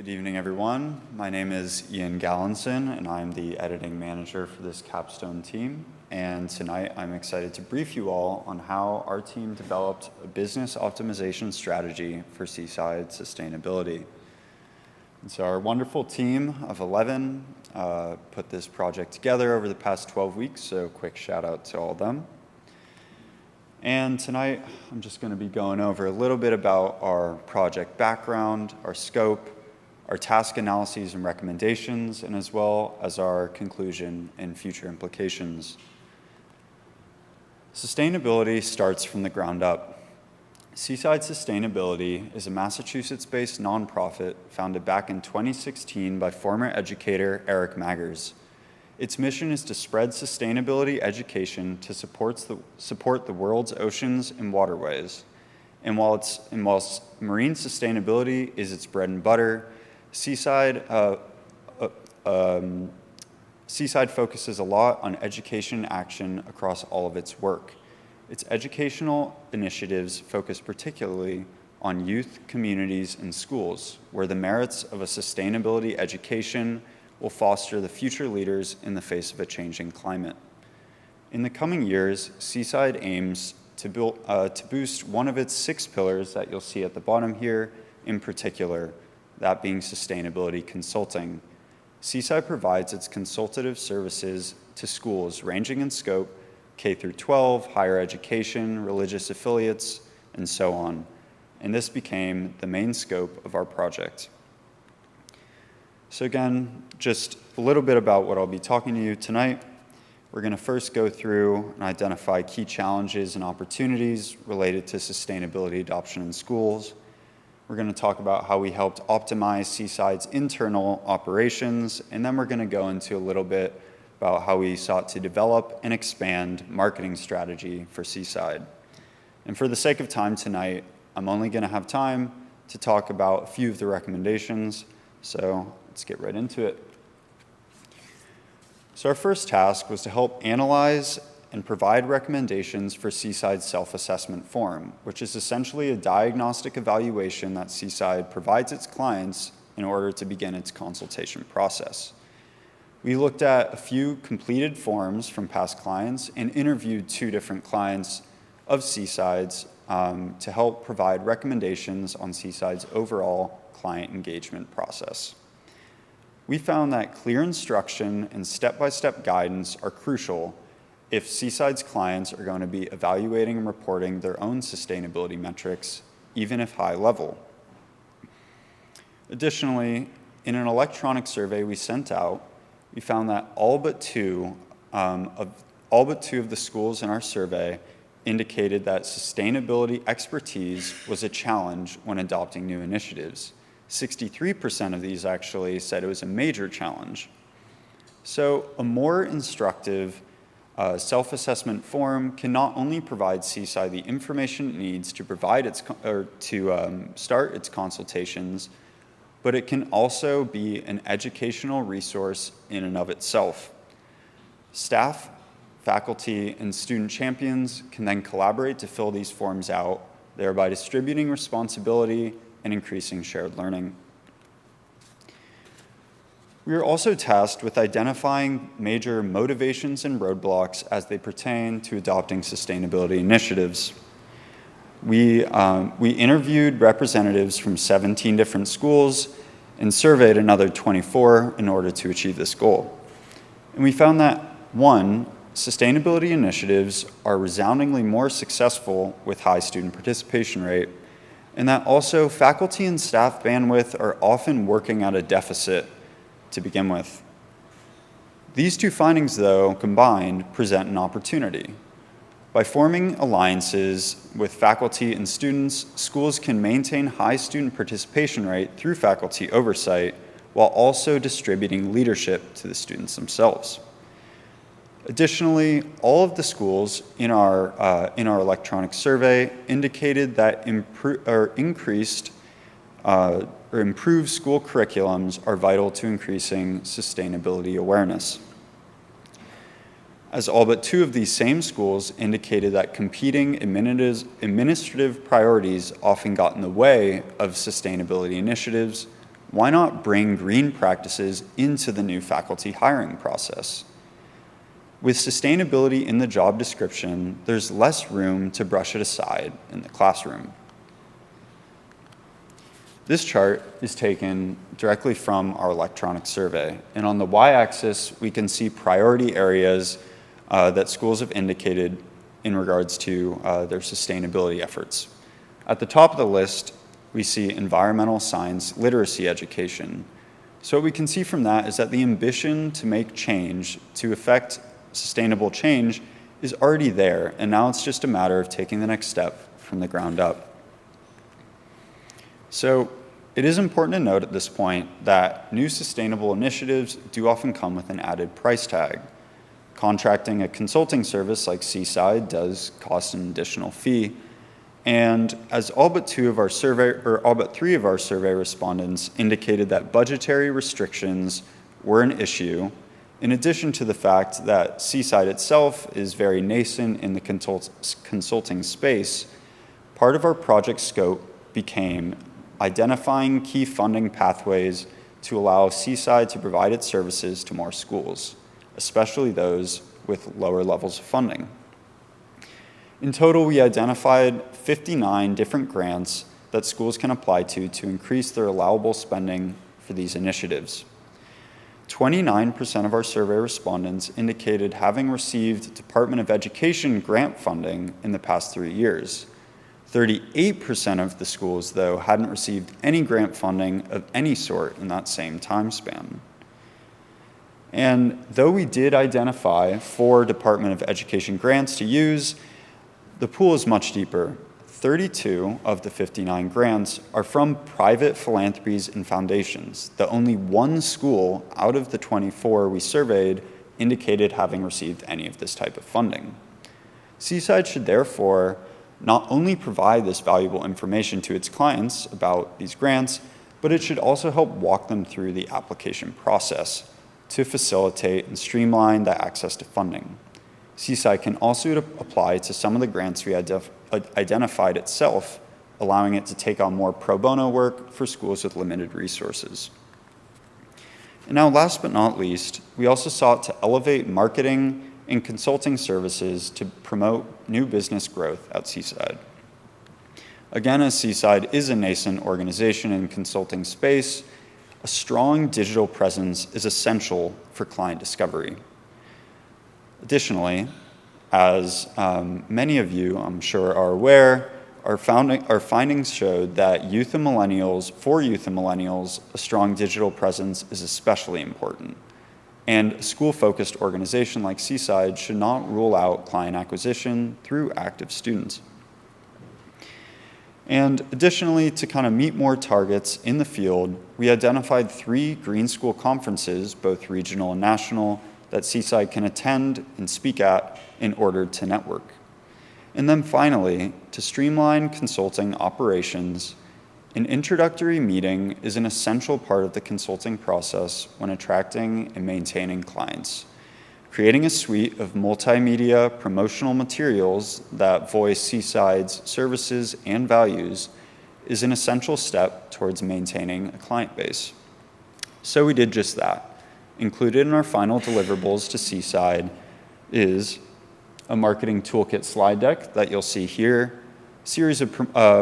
Good evening, everyone. My name is Ian Gallinson, and I'm the editing manager for this capstone team. And tonight, I'm excited to brief you all on how our team developed a business optimization strategy for Seaside sustainability. And so our wonderful team of 11 put this project together over the past 12 weeks, so quick shout out to all of them. And tonight, I'm just going to be going over a little bit about our project background, our scope, our task analyses and recommendations, and as well as our conclusion and future implications. Sustainability starts from the ground up. Seaside Sustainability is a Massachusetts-based nonprofit founded back in 2016 by former educator Eric Maggers. Its mission is to spread sustainability education to support the world's oceans and waterways. And whilst marine sustainability is its bread and butter, Seaside focuses a lot on education action across all of its work. Its educational initiatives focus particularly on youth, communities, and schools, where the merits of a sustainability education will foster the future leaders in the face of a changing climate. In the coming years, Seaside aims to boost one of its 6 pillars that you'll see at the bottom here in particular, that being sustainability consulting. Seaside provides its consultative services to schools ranging in scope, K through 12, higher education, religious affiliates, and so on. And this became the main scope of our project. So again, just a little bit about what I'll be talking to you tonight. We're going to first go through and identify key challenges and opportunities related to sustainability adoption in schools. We're going to talk about how we helped optimize Seaside's internal operations, and then we're going to go into a little bit about how we sought to develop and expand marketing strategy for Seaside. And for the sake of time tonight, I'm only going to have time to talk about a few of the recommendations, so let's get right into it. So our first task was to help analyze and provide recommendations for Seaside's self-assessment form, which is essentially a diagnostic evaluation that Seaside provides its clients in order to begin its consultation process. We looked at a few completed forms from past clients and interviewed 2 different clients of Seaside's to help provide recommendations on Seaside's overall client engagement process. We found that clear instruction and step-by-step guidance are crucial if Seaside's clients are going to be evaluating and reporting their own sustainability metrics, even if high level. Additionally, in an electronic survey we sent out, we found that all but two of the schools in our survey indicated that sustainability expertise was a challenge when adopting new initiatives. 63% of these actually said it was a major challenge. So a more instructive self-assessment form can not only provide Seaside the information it needs to provide start its consultations, but it can also be an educational resource in and of itself. Staff, faculty, and student champions can then collaborate to fill these forms out, thereby distributing responsibility and increasing shared learning. We are also tasked with identifying major motivations and roadblocks as they pertain to adopting sustainability initiatives. We interviewed representatives from 17 different schools and surveyed another 24 in order to achieve this goal. And we found that, 1, sustainability initiatives are resoundingly more successful with high student participation rate, and that also faculty and staff bandwidth are often working at a deficit to begin with. These 2 findings, though, combined, present an opportunity. By forming alliances with faculty and students, schools can maintain high student participation rate through faculty oversight while also distributing leadership to the students themselves. Additionally, all of the schools in our electronic survey indicated that improved school curriculums are vital to increasing sustainability awareness. As all but 2 of these same schools indicated that competing administrative priorities often got in the way of sustainability initiatives, why not bring green practices into the new faculty hiring process? With sustainability in the job description, there's less room to brush it aside in the classroom. This chart is taken directly from our electronic survey, and on the y-axis, we can see priority areas that schools have indicated in regards to their sustainability efforts. At the top of the list, we see environmental science literacy education. So what we can see from that is that the ambition to make change, to affect sustainable change, is already there, and now it's just a matter of taking the next step from the ground up. So it is important to note at this point that new sustainable initiatives do often come with an added price tag. Contracting a consulting service like Seaside does cost an additional fee, and as all but three of our survey respondents indicated that budgetary restrictions were an issue, in addition to the fact that Seaside itself is very nascent in the consulting space, part of our project scope became identifying key funding pathways to allow Seaside to provide its services to more schools, especially those with lower levels of funding. In total, we identified 59 different grants that schools can apply to increase their allowable spending for these initiatives. 29% of our survey respondents indicated having received Department of Education grant funding in the past 3 years. 38% of the schools, though, hadn't received any grant funding of any sort in that same time span. And though we did identify 4 Department of Education grants to use, the pool is much deeper. 32 of the 59 grants are from private philanthropies and foundations. The only 1 school out of the 24 we surveyed indicated having received any of this type of funding. Seaside should therefore not only provide this valuable information to its clients about these grants, but it should also help walk them through the application process to facilitate and streamline the access to funding. Seaside can also apply to some of the grants we identified itself, allowing it to take on more pro bono work for schools with limited resources. And now, last but not least, we also sought to elevate marketing and consulting services to promote new business growth at Seaside. Again, as Seaside is a nascent organization in consulting space, a strong digital presence is essential for client discovery. Additionally, as many of you, I'm sure, are aware, our findings showed that for youth and millennials, a strong digital presence is especially important. And a school-focused organization like Seaside should not rule out client acquisition through active students. And additionally, to kind of meet more targets in the field, we identified 3 Green School conferences, both regional and national, that Seaside can attend and speak at in order to network. And then finally, to streamline consulting operations, an introductory meeting is an essential part of the consulting process when attracting and maintaining clients. Creating a suite of multimedia promotional materials that voice Seaside's services and values is an essential step towards maintaining a client base. So we did just that. Included in our final deliverables to Seaside is a marketing toolkit slide deck that you'll see here, a series of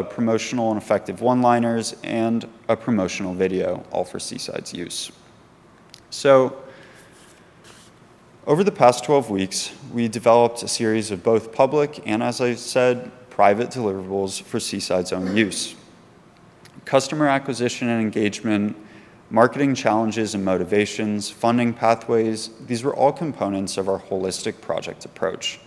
promotional and effective one-liners, and a promotional video, all for Seaside's use. So, over the past 12 weeks, we developed a series of both public and, as I said, private deliverables for Seaside's own use. Customer acquisition and engagement, marketing challenges and motivations, funding pathways, these were all components of our holistic project approach.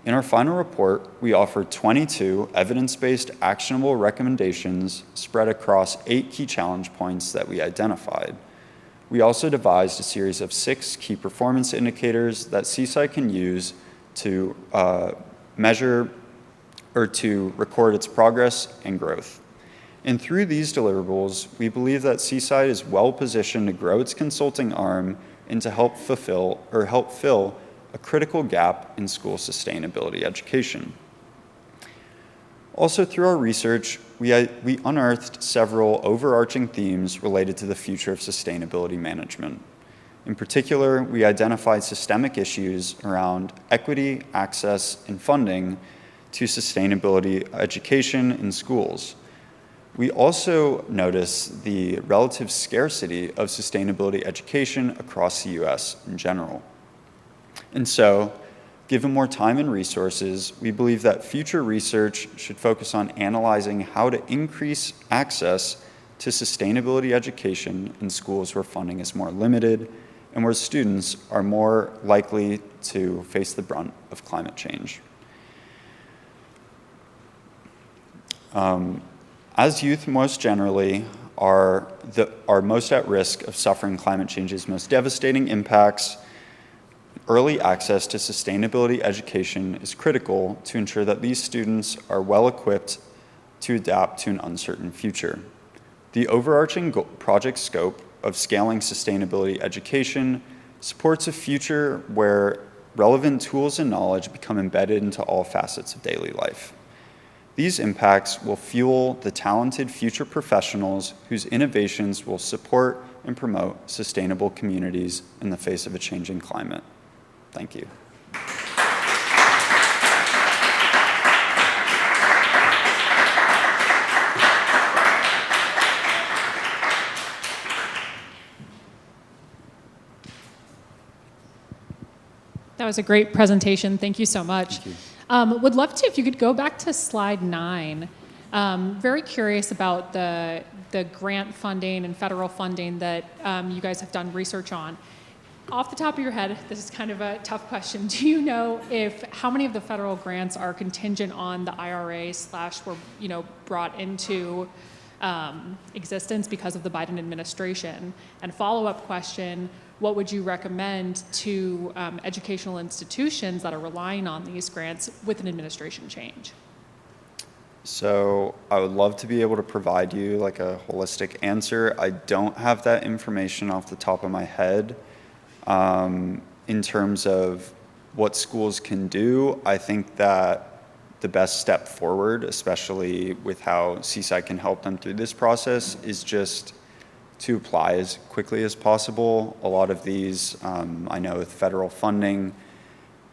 In our final report, we offered 22 evidence-based actionable recommendations spread across 8 key challenge points that we identified. We also devised a series of 6 key performance indicators that Seaside can use to measure or to record its progress and growth. And through these deliverables, we believe that Seaside is well positioned to grow its consulting arm and to help fill a critical gap in school sustainability education. Also, through our research, we unearthed several overarching themes related to the future of sustainability management. In particular, we identified systemic issues around equity, access, and funding to sustainability education in schools. We also noticed the relative scarcity of sustainability education across the US in general. And so, given more time and resources, we believe that future research should focus on analyzing how to increase access to sustainability education in schools where funding is more limited and where students are more likely to face the brunt of climate change. As youth most generally are most at risk of suffering climate change's most devastating impacts, early access to sustainability education is critical to ensure that these students are well equipped to adapt to an uncertain future. The overarching project scope of scaling sustainability education supports a future where relevant tools and knowledge become embedded into all facets of daily life. These impacts will fuel the talented future professionals whose innovations will support and promote sustainable communities in the face of a changing climate. Thank you. That was a great presentation. Thank you so much. Thank you. Would love to, if you could go back to slide 9. Very curious about the grant funding and federal funding that you guys have done research on. Off the top of your head, this is kind of a tough question. Do you know how many of the federal grants are contingent on the IRA / were brought into existence because of the Biden administration? And follow-up question, what would you recommend to educational institutions that are relying on these grants with an administration change? So I would love to be able to provide you like a holistic answer. I don't have that information off the top of my head. In terms of what schools can do, I think that the best step forward, especially with how Seaside can help them through this process, is just to apply as quickly as possible. A lot of these, I know with federal funding,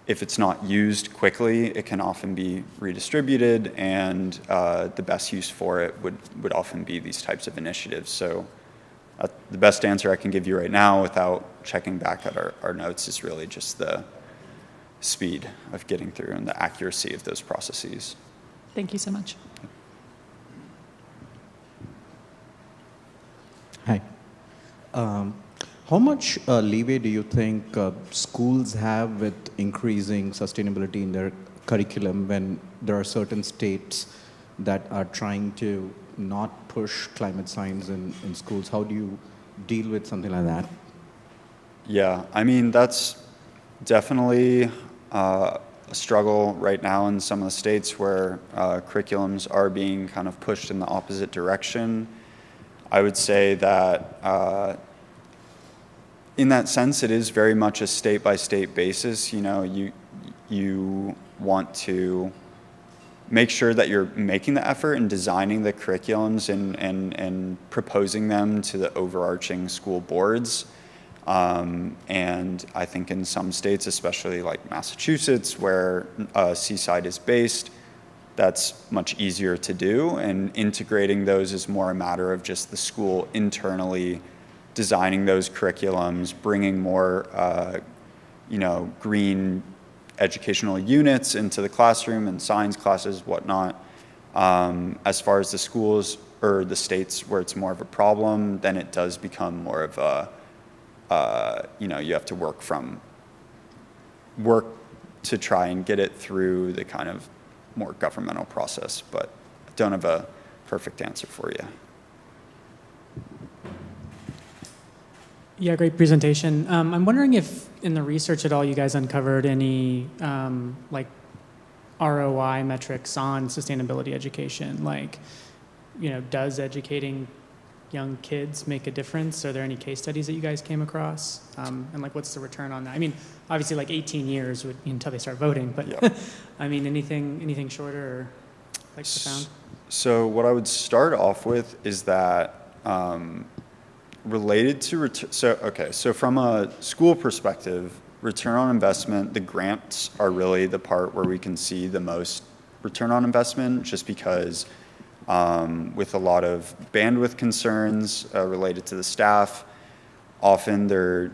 if it's not used quickly, it can often be redistributed, and the best use for it would often be these types of initiatives. So the best answer I can give you right now without checking back at our notes is really just the speed of getting through and the accuracy of those processes. Thank you so much. Hi. How much leeway do you think schools have with increasing sustainability in their curriculum when there are certain states that are trying to not push climate science in schools? How do you deal with something like that? Yeah, I mean, that's definitely a struggle right now in some of the states where curriculums are being kind of pushed in the opposite direction. I would say that in that sense, it is very much a state-by-state basis. You know, you want to make sure that you're making the effort in designing the curriculums and proposing them to the overarching school boards. And I think in some states, especially like Massachusetts, where Seaside is based, that's much easier to do. And integrating those is more a matter of just the school internally designing those curriculums, bringing more, green educational units into the classroom and science classes, whatnot. As far as the schools or the states where it's more of a problem, then it does become more of a, you have to work to try and get it through the kind of more governmental process, but I don't have a perfect answer for you. Yeah, great presentation. I'm wondering if in the research at all you guys uncovered any ROI metrics on sustainability education, does educating young kids make a difference? Are there any case studies that you guys came across? And what's the return on that? I mean, obviously 18 years until they start voting, but Yep. I mean, anything shorter? Or? like profound? So what I would start off with is that related to so from a school perspective, return on investment, the grants are really the part where we can see the most return on investment, just because with a lot of bandwidth concerns related to the staff, often they're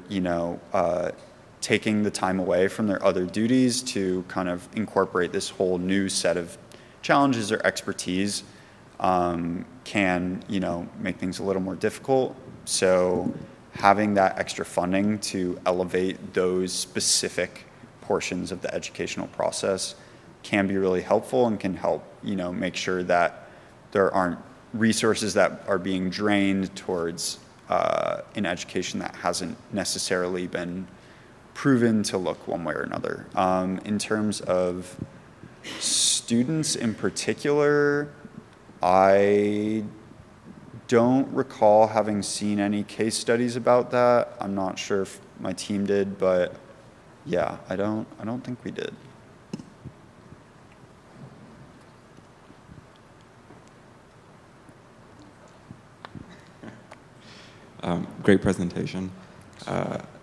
taking the time away from their other duties to kind of incorporate this whole new set of challenges or expertise, can make things a little more difficult. So having that extra funding to elevate those specific portions of the educational process can be really helpful and can help make sure that there aren't resources that are being drained towards an education that hasn't necessarily been proven to look one way or another. In terms of students in particular, I don't recall having seen any case studies about that. I'm not sure if my team did, but yeah, I don't think we did. Great presentation.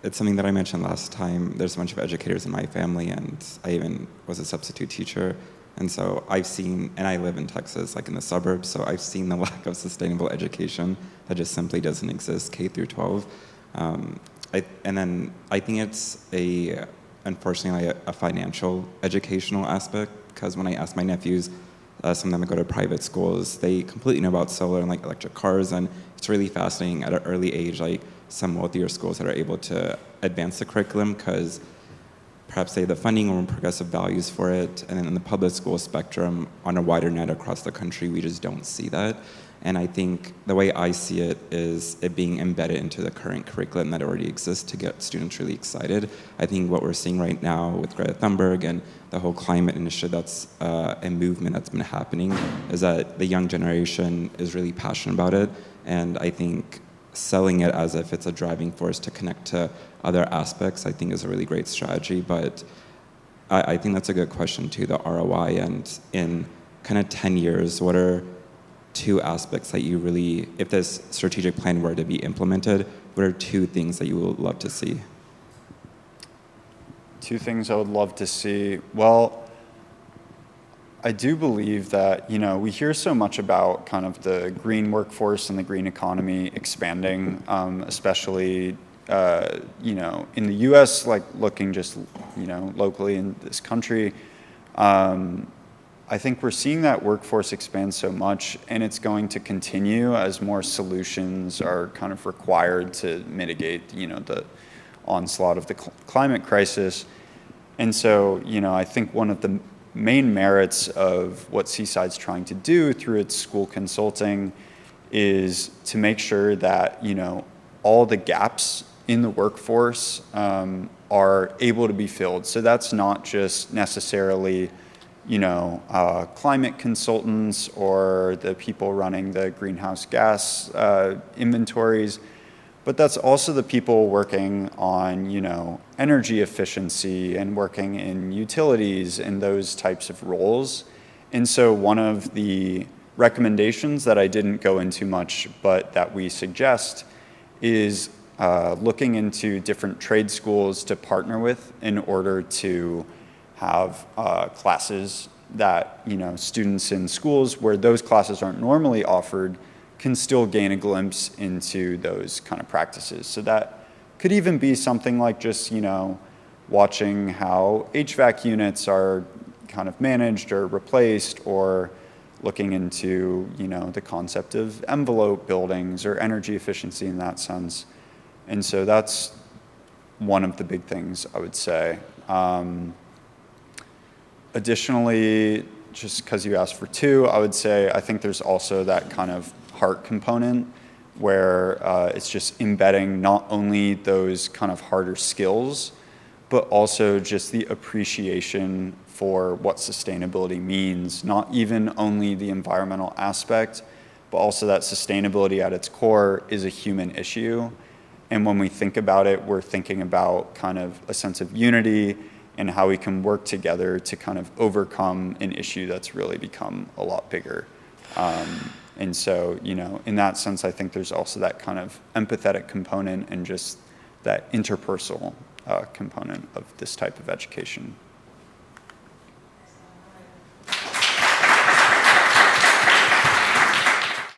It's something that I mentioned last time. There's a bunch of educators in my family, and I even was a substitute teacher. And so I've seen, and I live in Texas, like in the suburbs, so I've seen the lack of sustainable education that just simply doesn't exist, K through 12. And then I think it's unfortunately, a financial educational aspect, because when I ask my nephews, some of them go to private schools, they completely know about solar and like electric cars, and it's really fascinating at an early age, like some wealthier schools that are able to advance the curriculum because perhaps they have the funding or progressive values for it. And then in the public school spectrum, on a wider net across the country, we just don't see that. And I think the way I see it is it being embedded into the current curriculum that already exists to get students really excited. I think what we're seeing right now with Greta Thunberg and the whole climate initiative that's a movement that's been happening is that the young generation is really passionate about it. And I think selling it as if it's a driving force to connect to other aspects, I think is a really great strategy. But I think that's a good question too, the ROI. And in kind of 10 years, what are two aspects that you really, if this strategic plan were to be implemented, what are two things that you would love to see? Two things I would love to see. Well, I do believe that, we hear so much about kind of the green workforce and the green economy expanding, especially, in the US, like looking just, locally in this country. I think we're seeing that workforce expand so much, and it's going to continue as more solutions are kind of required to mitigate, the onslaught of the climate crisis. And so, I think one of the main merits of what Seaside's trying to do through its school consulting is to make sure that, all the gaps in the workforce are able to be filled. So that's not just necessarily climate consultants or the people running the greenhouse gas inventories, but that's also the people working on, energy efficiency and working in utilities and those types of roles. And so one of the recommendations that I didn't go into much, but that we suggest is looking into different trade schools to partner with in order to have classes that, students in schools where those classes aren't normally offered can still gain a glimpse into those kind of practices. So that could even be something like just, watching how HVAC units are kind of managed or replaced, or looking into, the concept of envelope buildings or energy efficiency in that sense. And so that's one of the big things I would say. Additionally, just because you asked for two, I would say I think there's also that kind of heart component where it's just embedding not only those kind of harder skills, but also just the appreciation for what sustainability means, not even only the environmental aspect, but also that sustainability at its core is a human issue. And when we think about it, we're thinking about kind of a sense of unity and how we can work together to kind of overcome an issue that's really become a lot bigger. And so, you know, in that sense, I think there's also that kind of empathetic component and just that interpersonal component of this type of education.